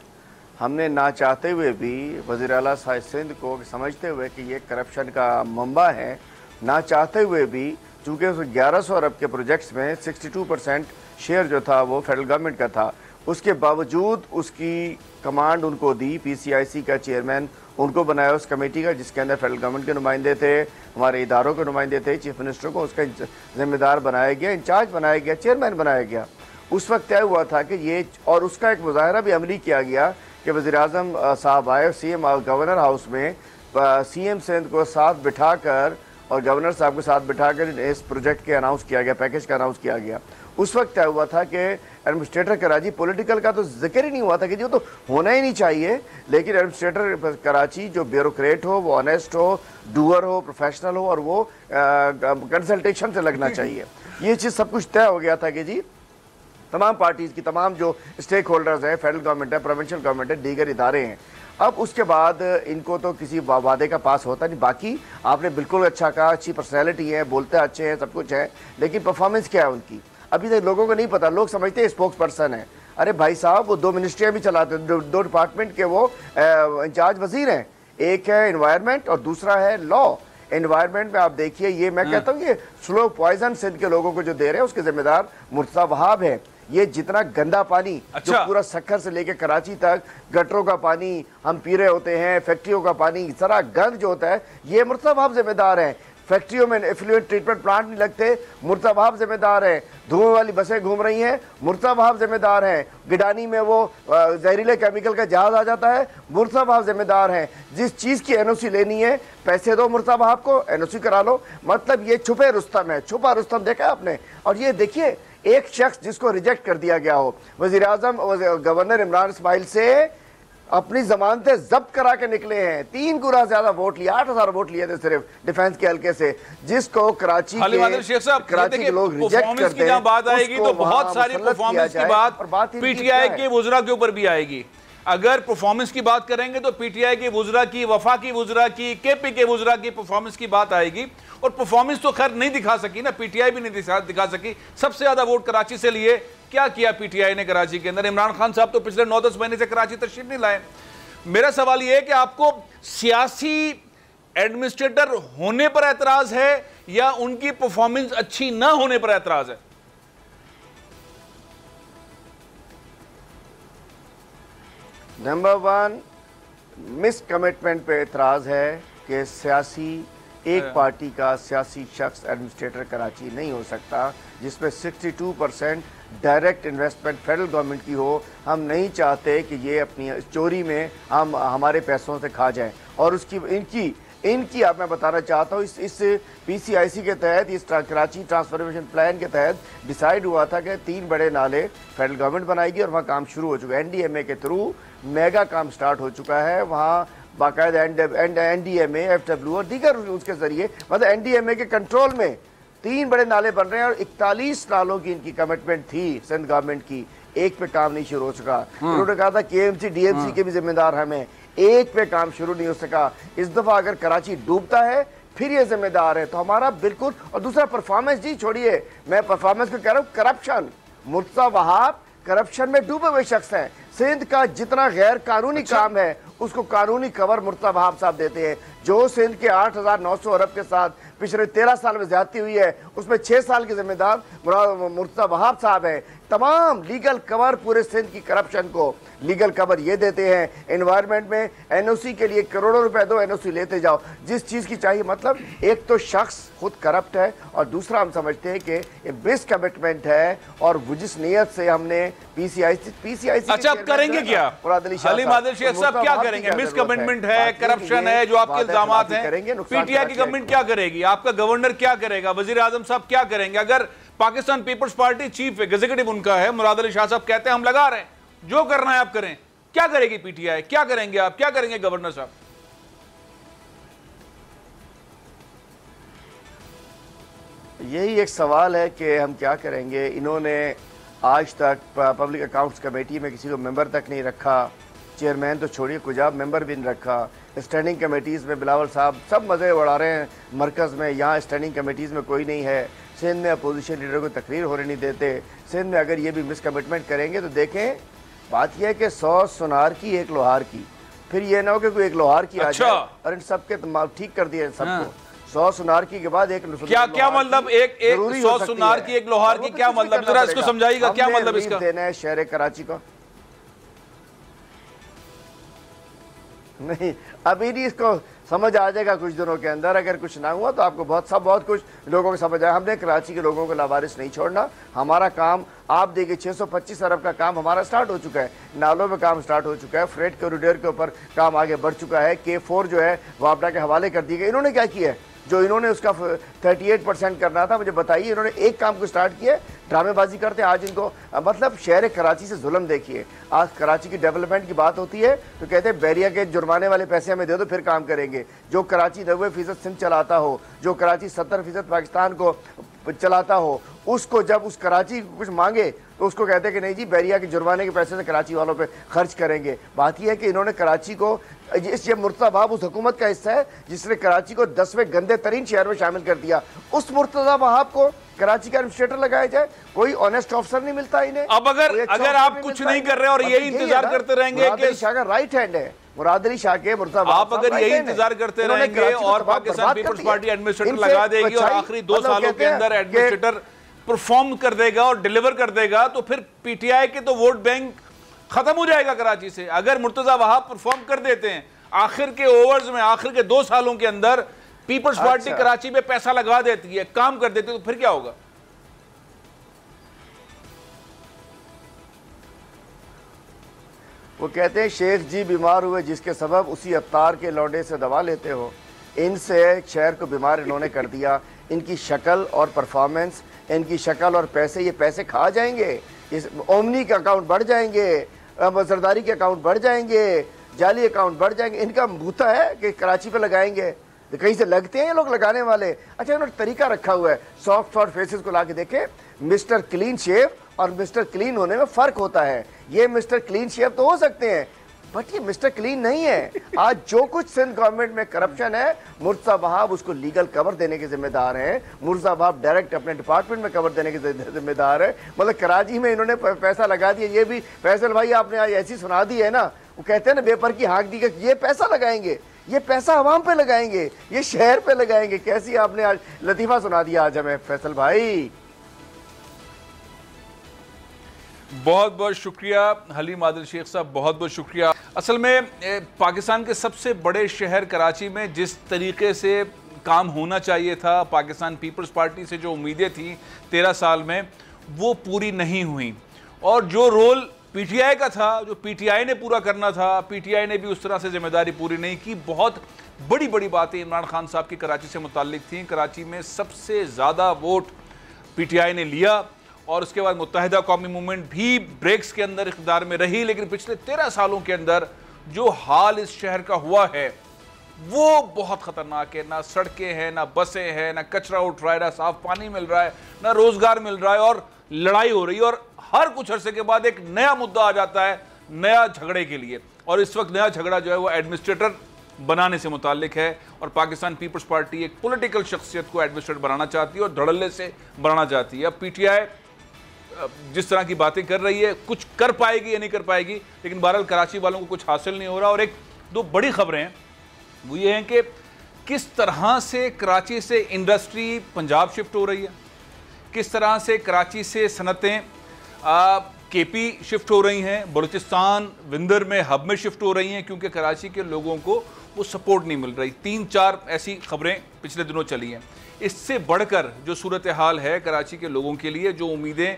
हमने ना चाहते हुए भी वज़ीर आला सिंध को समझते हुए कि ये करप्शन का मंबा है, ना चाहते हुए भी चूँकि उस 1100 अरब के प्रोजेक्ट्स में 62% शेयर जो था वो फेडरल गवर्नमेंट का था, उसके बावजूद उसकी कमांड उनको दी। PCIC का चेयरमैन उनको बनाया उस कमेटी का, जिसके अंदर फेडरल गवर्नमेंट के नुमाइंदे थे, हमारे इदारों के नुमाइंदे थे, चीफ मिनिस्टर को उसका जिम्मेदार बनाया गया, इंचार्ज बनाया गया, चेयरमैन बनाया गया। उस वक्त तय हुआ था कि ये, और उसका एक मुजाहरा भी अमली किया गया कि वज़ीर आज़म साहब आए CM गवर्नर हाउस में, CM सिंध को साथ बिठाकर और गवर्नर साहब के साथ बिठाकर इस प्रोजेक्ट के अनाउंस किया गया, पैकेज का अनाउंस किया गया। उस वक्त तय हुआ था कि एडमिनिस्ट्रेटर कराची, पॉलिटिकल का तो जिक्र ही नहीं हुआ था कि जो तो होना ही नहीं चाहिए, लेकिन एडमिनिस्ट्रेटर कराची जो ब्यूरोक्रेट हो, वो ऑनेस्ट हो, डूअर हो, प्रोफेशनल हो, और वो कंसल्टेशन से लगना चाहिए। ये चीज़ सब कुछ तय हो गया था कि जी तमाम पार्टीज़ की, तमाम जो स्टेक होल्डर्स हैं, फेडरल गवर्नमेंट है, प्रोविंशियल गवर्नमेंट है, दीगर इदारे हैं। अब उसके बाद इनको तो किसी वादे का पास होता नहीं। बाकी आपने बिल्कुल अच्छा कहा, अच्छी पर्सनैलिटी है, बोलते अच्छे हैं, सब कुछ है, लेकिन परफॉर्मेंस क्या है उनकी अभी तक लोगों को नहीं पता। लोग समझते हैं स्पोक्स पर्सन है। अरे भाई साहब, वो 2 मिनिस्ट्रियाँ भी चलाते हैं, दो डिपार्टमेंट के वो इंचार्ज वजीर हैं। एक है एनवायरनमेंट और दूसरा है लॉ। एनवायरनमेंट में आप देखिए, ये मैं कहता हूँ ये स्लो पॉइजन सिंध के लोगों को जो दे रहे हैं, उसके जिम्मेदार मुर्तज़ा वहाब है। ये जितना गंदा पानी जो पूरा सक्खर से लेके कराची तक, गटरों का पानी हम पी रहे होते हैं, फैक्ट्रियों का पानी, सारा गंद जो होता है, ये मुर्तज़ा वहाब जिम्मेदार है। फैक्ट्रियों में एफ्लुएंट ट्रीटमेंट प्लांट नहीं लगते, मुर्तज़ा वहाब जिम्मेदार है। धुएं वाली बसें घूम रही हैं, मुर्तज़ा वहाब जिम्मेदार हैं। गिडानी में वो जहरीले केमिकल का जहाज आ जाता है, मुर्तज़ा वहाब जिम्मेदार हैं। जिस चीज़ की NOC लेनी है, पैसे दो मुर्तज़ा वहाब को, NOC करा लो। मतलब ये छुपे रुस्तम है, छुपा रुस्तम देखा आपने। और ये देखिए, एक शख्स जिसको रिजेक्ट कर दिया गया हो, वज़ीर आज़म गवर्नर इमरान इस्माइल से अपनी जमानतें जब्त करा के निकले हैं। 3 गुना ज्यादा वोट लिया, 8000 वोट लिए थे सिर्फ डिफेंस के हल्के से, जिसको कराची के लोग रिजेक्ट करते हैं। बात आएगी तो बहुत सारी परफॉर्मेंस की बात PTI के वुज़रा के ऊपर भी आएगी। अगर परफॉर्मेंस की बात करेंगे तो PTI के वुज़रा की, वफा की वुज़रा की, KP के वुज़रा की परफॉर्मेंस की बात आएगी। और परफॉर्मेंस तो खैर नहीं दिखा सकी ना, PTI भी नहीं दिखा सकी। सबसे ज्यादा वोट कराची से लिए। क्या किया PTI ने कराची के अंदर? इमरान खान साहब तो पिछले 9-10 महीने से कराची तशरीफ नहीं लाए। मेरा सवाल यह है कि आपको सियासी एडमिनिस्ट्रेटर होने पर एतराज है या उनकी परफॉर्मेंस अच्छी ना होने पर एतराज है? नंबर 1, मिस कमिटमेंट पे एतराज है कि सियासी एक पार्टी का सियासी शख्स एडमिनिस्ट्रेटर कराची नहीं हो सकता, जिसमें 62% डायरेक्ट इन्वेस्टमेंट फेडरल गवर्नमेंट की हो। हम नहीं चाहते कि ये अपनी चोरी में हम हमारे पैसों से खा जाएं। और उसकी इनकी आप मैं बताना चाहता हूँ, इस PCIC के तहत, इस कराची ट्रांसफॉर्मेशन प्लान के तहत डिसाइड हुआ था कि 3 बड़े नाले फेडरल गवर्नमेंट बनाएगी और वहाँ काम शुरू हो चुका है। NDMA के थ्रू मेगा काम स्टार्ट हो चुका है। वहाँ बाकायदा NDMA, FW और दीगर उसके जरिए, मतलब NDMA के कंट्रोल में 3 बड़े नाले बन रहे हैं। और 41 नालों की इनकी कमिटमेंट थी सिंध गवर्नमेंट की, एक पे काम नहीं शुरू हो सका। उन्होंने कहा था KMC DMC के भी जिम्मेदार हमें, एक पे काम शुरू नहीं हो सका। इस दफा अगर कराची डूबता है फिर ये जिम्मेदार है। तो हमारा बिल्कुल, और दूसरा परफॉर्मेंस, जी छोड़िए, मैं परफॉर्मेंस को कह रहा हूँ, करप्शन। मुर्तज़ा वहाब करप्शन में डूबे हुए शख्स हैं। सिंध का जितना गैर कानूनी काम है उसको कानूनी कवर मुर्तज़ा वहाब साहब देते हैं। जो सिंध के 8,900 अरब के साथ पिछले 13 साल में ज्यादती हुई है, उसमें 6 साल के जिम्मेदार मुर्तज़ा वहाब साहब हैं। तमाम लीगल कवर पूरे सिंध की करप्शन को लीगल कवर ये देते हैं। एनवायरनमेंट में NOC के लिए करोड़ों रुपए दो, NOC लेते जाओ, जिस चीज़ की चाहिए। मतलब एक तो शख्स खुद करप्ट है और दूसरा हम समझते हैं कि ये मिस कमिटमेंट है। और वो जिस नीयत से हमने PCIC अच्छा, आप करेंगे क्या? हलीम आदिल शेख साहब क्या करेंगे? मिस कमिटमेंट है, करप्शन है, जो आपके इल्जामात हैं, PTI की गवर्नमेंट क्या करेगी? आपका गवर्नर क्या करेगा? वजीर आजम साहब क्या करेंगे? अगर पाकिस्तान पीपल्स पार्टी चीफ एग्जीक्यूटिव उनका है, मुराद अली शाह साहब कहते हैं हम लगा रहे हैं, जो करना है आप करें, क्या करेगी PTI? क्या करेंगे आप? क्या करेंगे गवर्नर साहब? यही एक सवाल है कि हम क्या करेंगे। इन्होंने आज तक पब्लिक अकाउंट्स कमेटी में किसी को मेंबर तक नहीं रखा, चेयरमैन तो छोड़िए, कुछ मेंबर भी नहीं रखा। स्टैंडिंग कमेटीज़ में बिलावल साहब सब मज़े उड़ा रहे हैं मरकज़ में, यहाँ स्टैंडिंग कमेटीज़ में कोई नहीं है। सिंध में अपोजिशन लीडर को तकरीर होने नहीं देते। सिंध में अगर ये भी मिसकमिटमेंट करेंगे तो देखें, बात यह है कि 100 सुनार की 1 लोहार की, फिर ये ना हो कि कोई 1 लोहार की आ जाए और इन सबके ठीक कर दिए सबको। 100 सुनार की के बाद एक क्या मतलब एक 100 सुनार की 1 लोहार की क्या मतलब, जरा इसको समझाइएगा, क्या मतलब इसका? देना है शहर कराची को? नहीं, अभी नहीं, इसको समझ आ जाएगा कुछ दिनों के अंदर। अगर कुछ ना हुआ तो आपको बहुत कुछ लोगों को समझ आया। हमने कराची के लोगों को लावारिस नहीं छोड़ना। हमारा काम आप देखिए 625 अरब का काम हमारा स्टार्ट हो चुका है, नालों में काम स्टार्ट हो चुका है, फ्रेट कॉरिडोर के ऊपर काम आगे बढ़ चुका है, K4 जो है वापडा के हवाले कर दी गई। इन्होंने क्या किया है? जो इन्होंने उसका 38% करना था, मुझे बताइए, इन्होंने एक काम को स्टार्ट किया, ड्रामेबाजी करते आज इनको मतलब शहर कराची से जुल्म देखिए। आज कराची की डेवलपमेंट की बात होती है तो कहते हैं बैरिया के जुर्माने वाले पैसे हमें दे दो फिर काम करेंगे। जो कराची 90% सिंध चलाता हो, जो कराची 70% पाकिस्तान को चलाता हो, उसको जब उस कराची को कुछ मांगे तो उसको कहते हैं कि नहीं जी बैरिया के जुर्माने के पैसे से कराची वालों पे खर्च करेंगे। बात यह है कि इन्होंने कराची को ये मुर्तज़ा वहाब उस हुकूमत का हिस्सा है जिसने कराची को 10वें गंदे तरीन शहर में शामिल कर दिया। उस मुर्तज़ा वहाब को कराची का एडमिनिस्ट्रेटर लगाया जाए, कोई ऑनेस्ट ऑफिसर नहीं मिलता इन्हें। अब अगर आप कुछ नहीं कर रहे और यही इंतजार करते रहेंगे कि शाह का राइट हैंड है, मुराद अली शाह के मुर्तज़ा, आप अगर यही इंतजार करते रहेंगे और पाकिस्तान पीपल्स पार्टी एडमिनिस्ट्रेटर लगा देगी और आखिरी 2 सालों के अंदर एडमिनिस्ट्रेटर परफॉर्म कर देगा और डिलीवर कर देगा, तो फिर पीटीआई के तो वोट बैंक खत्म हो जाएगा कराची से। अगर मुर्तज़ा वहाब परफॉर्म कर देते हैं आखिर के ओवर्स में, आखिर के 2 सालों के अंदर पीपल्स पार्टी कराची में पैसा लगा देती है, काम कर देती है, तो फिर क्या होगा? वो कहते हैं शेख जी बीमार हुए जिसके सबब उसी अवतार के लौंडे से दवा लेते हो। इनसे शहर को बीमार इन्होंने कर दिया। इनकी शक्ल और परफॉर्मेंस, इनकी शक्ल और पैसे, ये पैसे खा जाएंगे। इस ओमनी के अकाउंट बढ़ जाएंगे, सरदारी के अकाउंट बढ़ जाएंगे, जाली अकाउंट बढ़ जाएंगे। इनका बूता है कि कराची पे लगाएंगे, तो कहीं से लगते हैं ये लोग लगाने वाले। अच्छा, इन्होंने तरीका रखा हुआ है, सॉफ्ट फेसेस को ला के देखें। मिस्टर क्लीन शेव और मिस्टर क्लीन होने में फ़र्क होता है। ये मिस्टर क्लीन शेव तो हो सकते हैं बट ये मिस्टर क्लीन नहीं है। आज जो कुछ सिंध गवर्नमेंट में करप्शन है, मुर्तज़ा वहाब उसको लीगल कवर देने के जिम्मेदार हैं। मुर्तज़ा वहाब डायरेक्ट अपने डिपार्टमेंट में कवर देने के जिम्मेदार है। मतलब कराची में इन्होंने पैसा लगा दिया। ये भी फैसल भाई आपने आज ऐसी सुना दी है ना, वो कहते हैं ना बेपर की हाँक दी कि ये पैसा लगाएंगे, ये पैसा आवाम पे लगाएंगे, ये शहर पे लगाएंगे। कैसी आपने आज लतीफ़ा सुना दिया आज हमें फैसल भाई। बहुत बहुत शुक्रिया हलीम आदिल शेख साहब, बहुत बहुत शुक्रिया। असल में पाकिस्तान के सबसे बड़े शहर कराची में जिस तरीके से काम होना चाहिए था, पाकिस्तान पीपल्स पार्टी से जो उम्मीदें थी 13 साल में, वो पूरी नहीं हुई। और जो रोल पीटीआई का था, जो पीटीआई ने पूरा करना था, पीटीआई ने भी उस तरह से जिम्मेदारी पूरी नहीं की। बहुत बड़ी बड़ी बातें इमरान खान साहब की कराची से मुताल्लिक थी। कराची में सबसे ज़्यादा वोट पीटीआई ने लिया और उसके बाद मुत्तहिदा कौमी मूवमेंट भी ब्रेक्स के अंदर इक़्तिदार में रही। लेकिन पिछले 13 सालों के अंदर जो हाल इस शहर का हुआ है वो बहुत ख़तरनाक है। ना सड़कें हैं, ना बसें हैं, ना कचरा उठ रहा है, ना साफ़ पानी मिल रहा है, ना रोज़गार मिल रहा है, और लड़ाई हो रही है। और हर कुछ अरसे के बाद एक नया मुद्दा आ जाता है नया झगड़े के लिए। और इस वक्त नया झगड़ा जो है वो एडमिनिस्ट्रेटर बनाने से मुताल्लिक है। और पाकिस्तान पीपल्स पार्टी एक पॉलिटिकल शख्सियत को एडमिनिस्ट्रेटर बनाना चाहती है और धड़ल्ले से बनाना चाहती है। अब पीटीआई जिस तरह की बातें कर रही है, कुछ कर पाएगी या नहीं कर पाएगी, लेकिन बहरहाल कराची वालों को कुछ हासिल नहीं हो रहा। और एक दो बड़ी खबरें हैं, वो ये हैं कि किस तरह से कराची से इंडस्ट्री पंजाब शिफ्ट हो रही है, किस तरह से कराची से सनतें केपी शिफ्ट हो रही हैं, बलूचिस्तान विंदर में हब में शिफ्ट हो रही हैं, क्योंकि कराची के लोगों को वो सपोर्ट नहीं मिल रही। 3-4 ऐसी खबरें पिछले दिनों चली हैं। इससे बढ़कर जो सूरत हाल है कराची के लोगों के लिए, जो उम्मीदें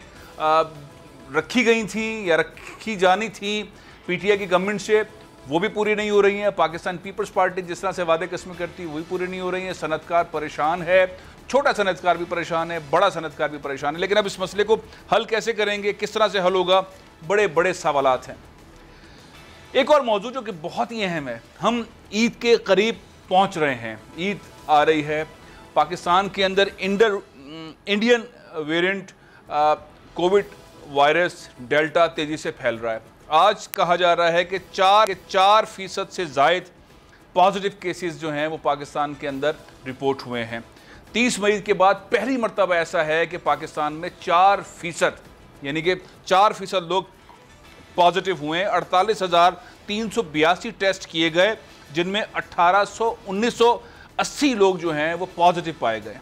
रखी गई थी या रखी जानी थी पीटीआई की गवर्नमेंट से, वो भी पूरी नहीं हो रही हैं। पाकिस्तान पीपल्स पार्टी जिस तरह से वादे किस्में करती है वो भी पूरी नहीं हो रही हैं। सनतकार परेशान है, छोटा सनतकार भी परेशान है, बड़ा सनतकार भी परेशान है। लेकिन अब इस मसले को हल कैसे करेंगे, किस तरह से हल होगा, बड़े बड़े सवालात हैं। एक और मौजू जो कि बहुत ही अहम है, हम ईद के करीब पहुंच रहे हैं, ईद आ रही है। पाकिस्तान के अंदर Indian variant Covid virus delta तेज़ी से फैल रहा है। आज कहा जा रहा है कि 4% से ज़ायद पॉजिटिव केसेस जो हैं वो पाकिस्तान के अंदर रिपोर्ट हुए हैं। 30 मई के बाद पहली मरतबा ऐसा है कि पाकिस्तान में 4% यानी कि 4% लोग पॉजिटिव हुए हैं। 48,382 टेस्ट किए गए, जिनमें 1980 लोग जो हैं वो पॉजिटिव पाए गए।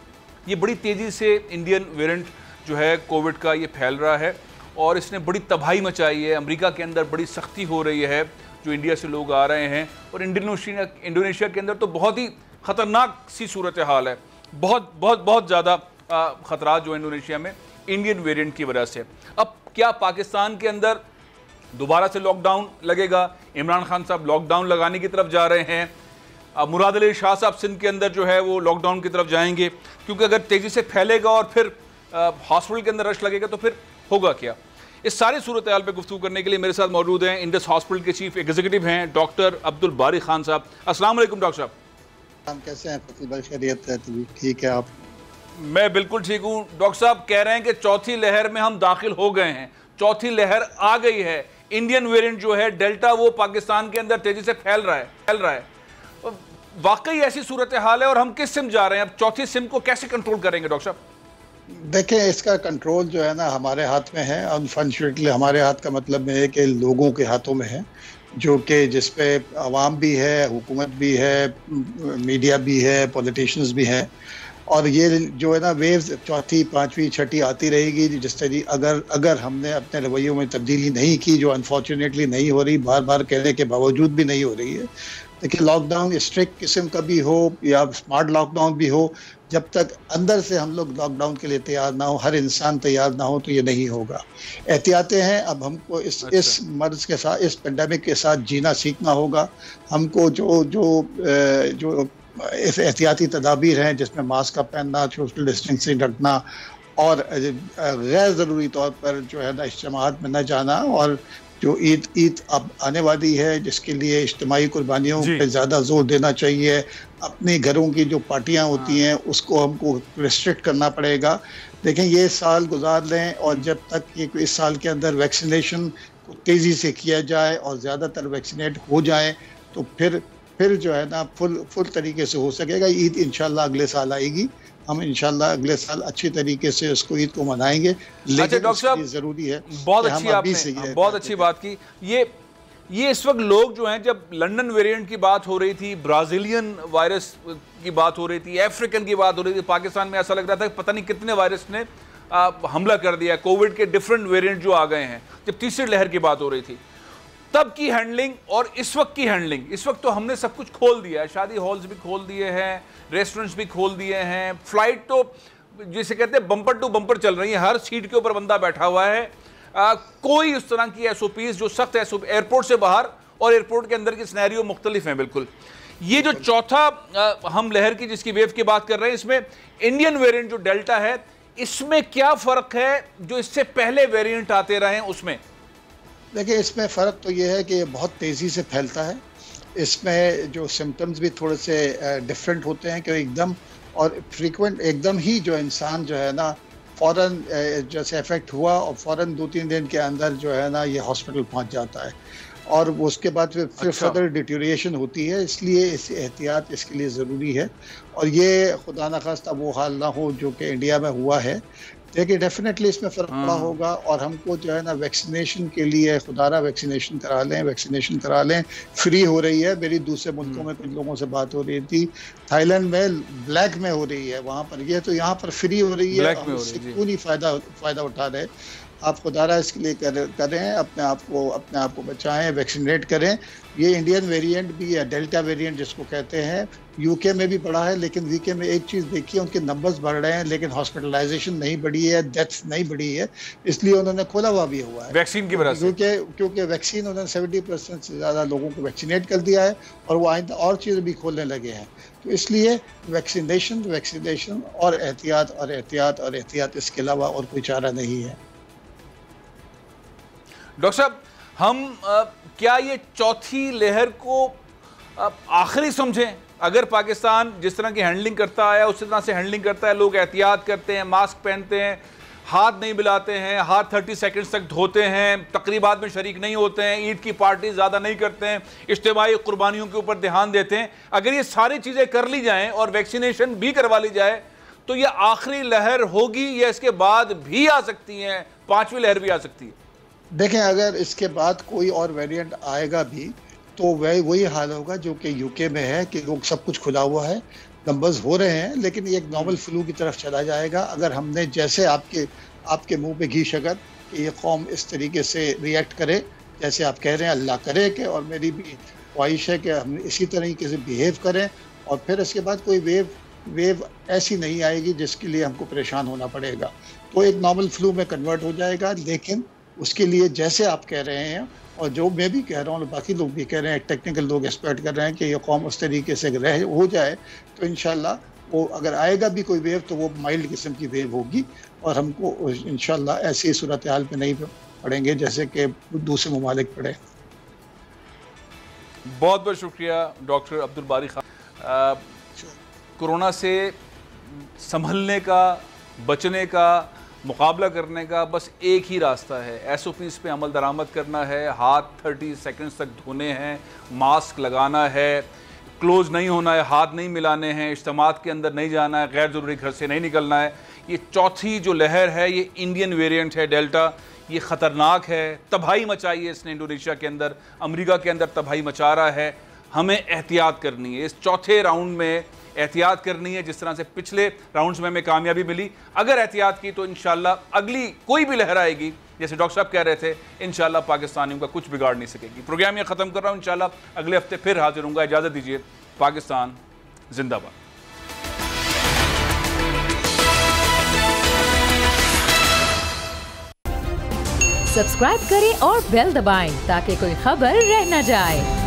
ये बड़ी तेज़ी से इंडियन वेरिएंट जो है कोविड का ये फैल रहा है और इसने बड़ी तबाही मचाई है। अमेरिका के अंदर बड़ी सख्ती हो रही है, जो इंडिया से लोग आ रहे हैं, और इंडोनेशिया के अंदर तो बहुत ही ख़तरनाक सी सूरत हाल है। बहुत बहुत बहुत ज़्यादा ख़तरा जो है इंडोनेशिया में इंडियन वेरिएंट की वजह से। अब क्या पाकिस्तान के अंदर दोबारा से लॉकडाउन लगेगा? इमरान खान साहब लॉकडाउन लगाने की तरफ जा रहे हैं। मुराद अली शाह साहब सिंध के अंदर जो है वो लॉकडाउन की तरफ जाएंगे, क्योंकि अगर तेज़ी से फैलेगा और फिर हॉस्पिटल के अंदर रश लगेगा तो फिर होगा क्या? इस सारी सूरत हाल पर गुफ्तगू करने के लिए मेरे साथ मौजूद हैं इंडस हॉस्पिटल के चीफ एग्जीक्यूटिव हैं डॉक्टर अब्दुल बारी खान साहब। अस्सलाम वालेकुम डॉक्टर साहब। हम कैसे हैं? खैरियत है? ठीक है आप? मैं बिल्कुल ठीक हूँ। डॉक्टर साहब कह रहे हैं कि चौथी लहर में हम दाखिल हो गए हैं, चौथी लहर आ गई है। इंडियन वेरिएंट जो है डेल्टा वो पाकिस्तान के अंदर तेजी से फैल रहा है। वाकई ऐसी सूरत हाल है और हम किस सिम जा रहे हैं? अब चौथी सिम को कैसे कंट्रोल करेंगे डॉक्टर साहब? देखें, इसका कंट्रोल जो है ना हमारे हाथ में है। अनफॉर्चुनेटली हमारे हाथ का मतलब है कि लोगों के हाथों में है, जो कि जिस पे अवाम भी है, हुकूमत भी है, मीडिया भी है, पॉलिटिशियंस भी हैं। और ये जो है ना वेव्स चौथी, पाँचवीं, छठी आती रहेगी, जिस तरह अगर हमने अपने रवैयों में तब्दीली नहीं की, जो अनफॉर्चुनेटली नहीं हो रही, बार बार कहने के बावजूद भी नहीं हो रही है। देखिए, लॉकडाउन स्ट्रिक्ट किस्म का भी हो या स्मार्ट लॉकडाउन भी हो, जब तक अंदर से हम लोग लॉकडाउन के लिए तैयार ना हो, हर इंसान तैयार ना हो, तो ये नहीं होगा। एहतियातें हैं, अब हमको इस मर्ज के साथ, इस पेंडेमिक के साथ जीना सीखना होगा। हमको जो एहतियाती तदाबीर हैं, जिसमें मास्क का पहनना, सोशल डिस्टेंसिंग रखना और गैर ज़रूरी तौर पर जो है ना इज्तिमाआत में न जाना, और जो ईद अब आने वाली है जिसके लिए इज्तिमाई कुर्बानियों पे ज़्यादा जोर देना चाहिए। अपने घरों की जो पार्टियां होती हैं उसको हमको रिस्ट्रिक्ट करना पड़ेगा। देखें, ये साल गुजार लें और जब तक ये इस साल के अंदर वैक्सीनेशन को तेज़ी से किया जाए और ज़्यादातर वैक्सीनेट हो जाए तो फिर जो है ना फुल तरीके से हो सकेगा। ईद इंशाल्लाह अगले साल आएगी, हम इंशाल्लाह अगले साल अच्छी तरीके से उसको ईद को मनाएंगे। लेकिन डॉक्टर साहब ज़रूरी है, बहुत अच्छी बात की। ये इस वक्त लोग जो हैं, जब लंदन वेरिएंट की बात हो रही थी, ब्राज़ीलियन वायरस की बात हो रही थी, अफ्रीकन की बात हो रही थी, पाकिस्तान में ऐसा लग रहा था कि पता नहीं कितने वायरस ने हमला कर दिया। कोविड के डिफरेंट वेरिएंट जो आ गए हैं, जब तीसरी लहर की बात हो रही थी, तब की हैंडलिंग और इस वक्त की हैंडलिंग, इस वक्त तो हमने सब कुछ खोल दिया है, शादी हॉल्स भी खोल दिए हैं, रेस्टोरेंट्स भी खोल दिए हैं, फ्लाइट तो जिसे कहते हैं बम्पर टू बम्पर चल रही है, हर सीट के ऊपर बंदा बैठा हुआ है। कोई उस तरह की एसओपीज जो सख्त एयरपोर्ट से बाहर और एयरपोर्ट के अंदर की सिनेरियो मुख्तलिफ हैं बिल्कुल। ये जो चौथा हम लहर की जिसकी वेव की बात कर रहे हैं, इसमें इंडियन वेरिएंट जो डेल्टा है, इसमें क्या फ़र्क है जो इससे पहले वेरिएंट आते रहे उसमें? देखिए, इसमें फ़र्क तो ये है कि बहुत तेज़ी से फैलता है। इसमें जो सिम्टम्स भी थोड़े से डिफरेंट होते हैं कि एकदम और फ्रीक्वेंट एकदम ही जो इंसान जो है ना फ़ौरन जैसे इफेक्ट हुआ और फ़ौरन 2-3 दिन के अंदर जो है ना ये हॉस्पिटल पहुंच जाता है और उसके बाद फिर फर्दर डिटेरिएशन होती है। इसलिए इस एहतियात इसके लिए ज़रूरी है और ये खुदा न खास्ता वो हाल ना हो जो कि इंडिया में हुआ है। देखिए, डेफिनेटली इसमें फ़र्क पड़ा होगा और हमको जो है ना वैक्सीनेशन के लिए खुदारा वैक्सीनेशन करा लें। फ्री हो रही है। मेरी दूसरे मुल्कों में कुछ लोगों से बात हो रही थी, थाईलैंड में ब्लैक में हो रही है, वहाँ पर ये तो यहाँ पर फ्री हो रही है। इससे क्यों नहीं फ़ायदा उठा रहे? आप खुदारा इसके लिए करें, अपने आप को बचाएं, वैक्सीनेट करें। ये इंडियन वेरिएंट भी है, डेल्टा वेरिएंट जिसको कहते हैं, यूके में भी बढ़ा है, लेकिन यूके में एक चीज़ देखिए, उनके नंबर्स बढ़ रहे हैं लेकिन हॉस्पिटलाइजेशन नहीं बढ़ी है, डेथ्स नहीं बढ़ी है। इसलिए उन्होंने खोला हुआ भी हुआ है वैक्सीन की वजह से, क्योंकि वैक्सीन उन्होंने 70% से ज़्यादा लोगों को वैक्सीनेट कर दिया है और वो आइंदा और चीज़ें भी खोलने लगे हैं। तो इसलिए वैक्सीनेशन और एहतियात, इसके अलावा और कोई चारा नहीं है। डॉक्टर साहब, हम क्या ये चौथी लहर को आखिरी समझें? अगर पाकिस्तान जिस तरह की हैंडलिंग करता है उसी तरह से हैंडलिंग करता है, लोग एहतियात करते हैं, मास्क पहनते हैं, हाथ नहीं मिलाते हैं, हाथ 30 सेकंड्स तक धोते हैं, तकरीबात में शरीक नहीं होते हैं, ईद की पार्टी ज़्यादा नहीं करते हैं, इज्तिमाई कुर्बानियों के ऊपर ध्यान देते हैं, अगर ये सारी चीज़ें कर ली जाएं और वैक्सीनेशन भी करवा ली जाए तो ये आखिरी लहर होगी या इसके बाद भी आ सकती है, 5वीं लहर भी आ सकती है? देखें, अगर इसके बाद कोई और वेरिएंट आएगा भी तो वही हाल होगा जो कि यूके में है कि लोग सब कुछ खुला हुआ है, नंबर्स हो रहे हैं, लेकिन ये एक नॉर्मल फ्लू की तरफ चला जाएगा। अगर हमने जैसे आपके मुंह पे घी शकर कि ये कौम इस तरीके से रिएक्ट करे जैसे आप कह रहे हैं, अल्लाह करे कि, और मेरी भी ख्वाहिश है कि हम इसी तरीके से बिहेव करें, और फिर इसके बाद कोई वेव ऐसी नहीं आएगी जिसके लिए हमको परेशान होना पड़ेगा, तो एक नॉर्मल फ्लू में कन्वर्ट हो जाएगा। लेकिन उसके लिए जैसे आप कह रहे हैं और जो मैं भी कह रहा हूँ, बाकी लोग भी कह रहे हैं, टेक्निकल लोग एक्सपेक्ट कर रहे हैं कि ये कौम उस तरीके से हो जाए तो इंशाल्लाह वो अगर आएगा भी कोई वेव तो वो माइल्ड किस्म की वेव होगी और हमको इंशाल्लाह ऐसी सूरत हाल पे नहीं पड़ेंगे जैसे कि दूसरे ममालिक पड़े। बहुत बहुत शुक्रिया डॉक्टर अब्दुल बारी खान। कोरोना से संभलने का, बचने का, मुकाबला करने का बस एक ही रास्ता है, SOPs पे अमल दरामद करना है, हाथ 30 सेकंड्स तक धोने हैं, मास्क लगाना है, क्लोज नहीं होना है, हाथ नहीं मिलाने हैं, इज्तिमात के अंदर नहीं जाना है, गैर ज़रूरी घर से नहीं निकलना है। ये चौथी जो लहर है ये इंडियन वेरिएंट है डेल्टा, ये ख़तरनाक है, तबाही मचाई है इसने इंडोनेशिया के अंदर, अमेरिका के अंदर तबाही मचा रहा है। हमें एहतियात करनी है, इस चौथे राउंड में एहतियात करनी है। जिस तरह से पिछले राउंड्स में हमें कामयाबी मिली, अगर एहतियात की तो इंशाल्लाह अगली कोई भी लहर आएगी, जैसे डॉक्टर साहब कह रहे थे, इंशाल्लाह पाकिस्तानियों का कुछ बिगाड़ नहीं सकेगी। प्रोग्राम ये ख़त्म कर रहा हूँ, इंशाल्लाह अगले हफ्ते फिर हाजिर होऊंगा। इजाज़त दीजिए। पाकिस्तान जिंदाबाद। सब्सक्राइब करें और बेल दबाएं ताकि कोई खबर रह न जाए।